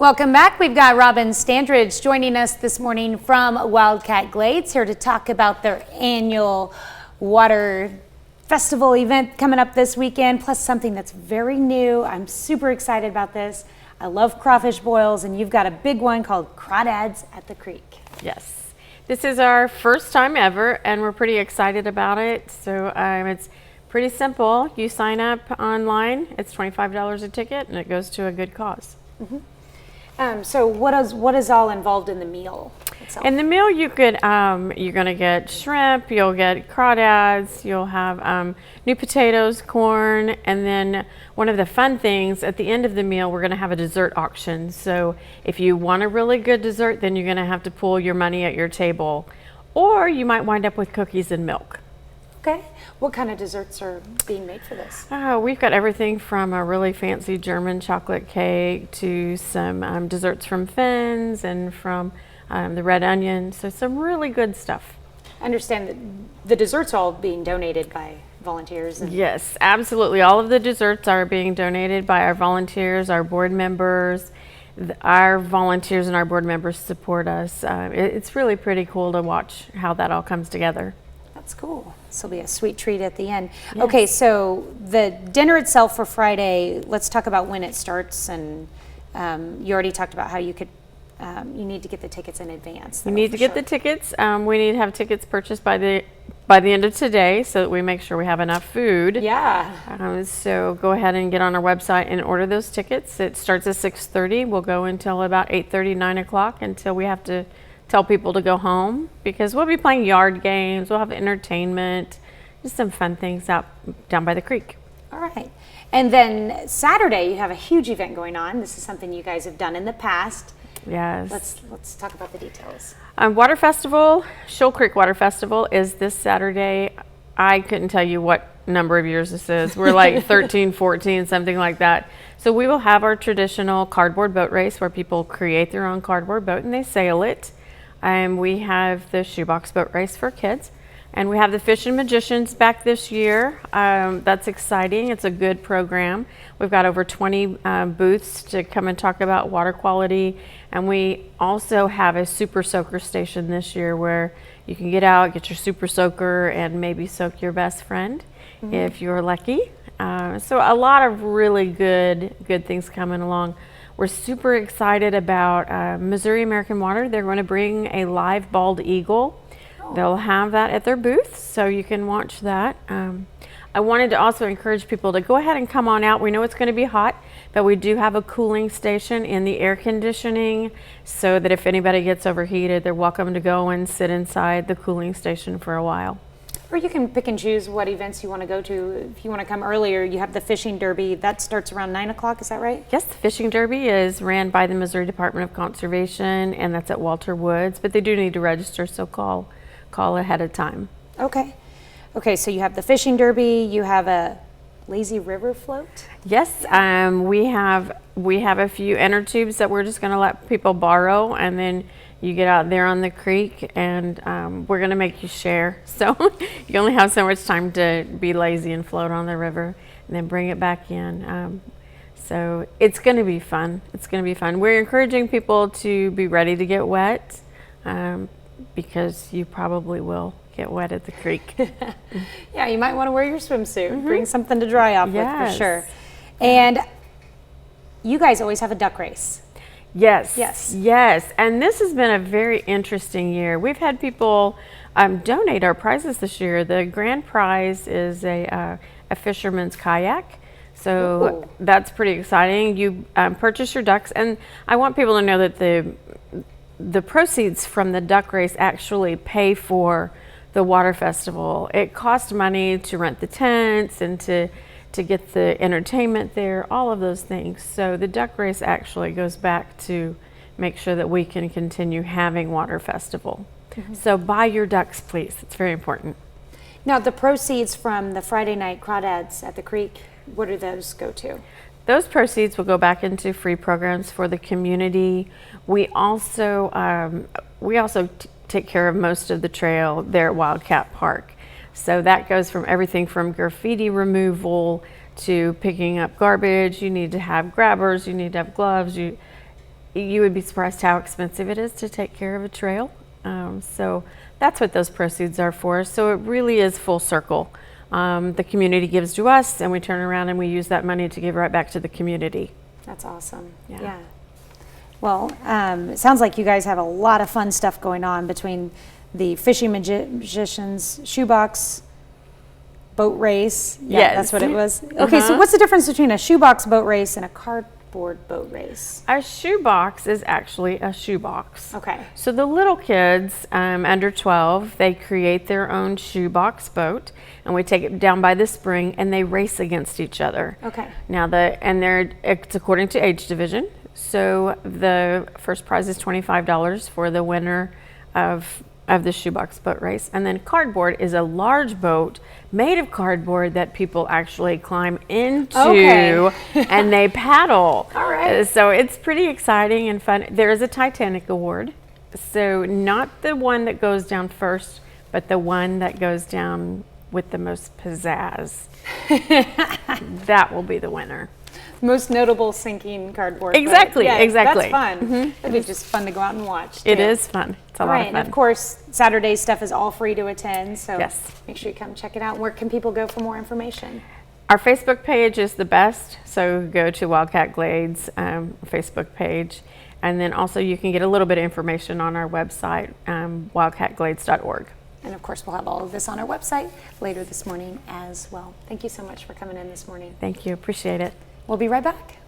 Welcome back. We've got Robin Standridge joining us this morning from Wildcat Glades here to talk about their annual water festival event coming up this weekend, plus something that's very new. I'm super excited about this. I love crawfish boils, and you've got a big one called Crawdads at the Creek. Yes, this is our first time ever, and we're pretty excited about it. So it's pretty simple. You sign up online. It's $25 a ticket, and it goes to a good cause. So what is all involved in the meal itself? In the meal, you could you're going to get shrimp, you'll get crawdads, you'll have new potatoes, corn, and then one of the fun things at the end of the meal, we're going to have a dessert auction. So if you want a really good dessert, then you're going to have to pool your money at your table, or you might wind up with cookies and milk. Okay. What kind of desserts are being made for this? We've got everything from a really fancy German chocolate cake to some desserts from Finn's and from the Red Onion. So some really good stuff. I understand that the desserts are all being donated by volunteers. Yes, absolutely. All of the desserts are being donated by our volunteers, our board members. Our volunteers and our board members support us. It's really pretty cool to watch how that all comes together. That's cool. This will be a sweet treat at the end. Yes. Okay, so the dinner itself for Friday, let's talk about when it starts. And you already talked about how you could, you need to get the tickets in advance. You need to get the tickets. We need to have tickets purchased by the end of today so that we make sure we have enough food. Yeah. So go ahead and get on our website and order those tickets. It starts at 6:30. We'll go until about 8:30, 9 o'clock until we have to tell people to go home, because we'll be playing yard games, we'll have entertainment, just some fun things out down by the creek. All right. And then Saturday you have a huge event going on. This is something you guys have done in the past. Yes. Let's talk about the details. Water Festival, Shoal Creek Water Festival is this Saturday. I couldn't tell you what number of years this is. We're like 13, 14, something like that. So we will have our traditional cardboard boat race where people create their own cardboard boat and they sail it. We have the shoebox boat race for kids, and we have the Fish and Magicians back this year. That's exciting. It's a good program. We've got over 20 booths to come and talk about water quality, and we also have a super soaker station this year where you can get out, get your super soaker, and maybe soak your best friend if you're lucky. So a lot of really good things coming along. We're super excited about Missouri American Water. They're going to bring a live bald eagle. They'll have that at their booth, so you can watch that. I wanted to also encourage people to go ahead and come on out. We know it's going to be hot, but we do have a cooling station in the air conditioning so that if anybody gets overheated, they're welcome to go and sit inside the cooling station for a while. Or you can pick and choose what events you want to go to. If you want to come earlier, you have the fishing derby. That starts around 9 o'clock, is that right? Yes, the fishing derby is ran by the Missouri Department of Conservation, and that's at Walter Woods, but they do need to register, so call ahead of time. Okay. Okay, so you have the fishing derby, you have a lazy river float? Yes, we have a few inner tubes that we're just going to let people borrow, and then you get out there on the creek, and we're going to make you share. So you only have so much time to be lazy and float on the river and then bring it back in. So it's going to be fun. It's going to be fun. We're encouraging people to be ready to get wet because you probably will get wet at the creek. Yeah, you might want to wear your swimsuit. Bring something to dry off with for sure. And you guys always have a duck race. Yes. And this has been a very interesting year. We've had people donate our prizes this year. The grand prize is a fisherman's kayak. So that's pretty exciting. You purchase your ducks, and I want people to know that the proceeds from the duck race actually pay for the water festival. It costs money to rent the tents and to get the entertainment there, all of those things. So the duck race actually goes back to make sure that we can continue having water festival. So buy your ducks, please. It's very important. Now, the proceeds from the Friday night crawdads at the creek, where do those go to? Those proceeds will go back into free programs for the community. We also take care of most of the trail there at Wildcat Park. So that goes from everything from graffiti removal to picking up garbage. You need to have grabbers, you need to have gloves, you would be surprised how expensive it is to take care of a trail. So that's what those proceeds are for. So it really is full circle. The community gives to us, and we turn around and we use that money to give right back to the community. That's awesome. Yeah. Yeah. Well, it sounds like you guys have a lot of fun stuff going on between the Fishing Magicians shoebox boat race. Yeah, Yes. that's what it was. Okay, so what's the difference between a shoebox boat race and a cardboard boat race? A shoebox is actually a shoebox. Okay. So the little kids under 12, they create their own shoebox boat, and we take it down by the spring, and they race against each other. Okay. Now it's according to age division. So the first prize is $25 for the winner of the shoebox boat race. And then cardboard is a large boat made of cardboard that people actually climb into and they paddle. All right. So it's pretty exciting and fun. There is a Titanic award. So not the one that goes down first, but the one that goes down with the most pizzazz. That will be the winner. Most notable sinking cardboard boat. Exactly, Yeah, exactly. That's fun. It'd be just fun to go out and watch. It too. is fun. It's a lot Right, of and fun. of course, Saturday stuff is all free to attend, so Yes. make sure you come check it out. Where can people go for more information? Our Facebook page is the best, so go to Wildcat Glades Facebook page, and then also you can get a little bit of information on our website, wildcatglades.org. And of course, we'll have all of this on our website later this morning as well. Thank you so much for coming in this morning. Thank you, appreciate it. We'll be right back.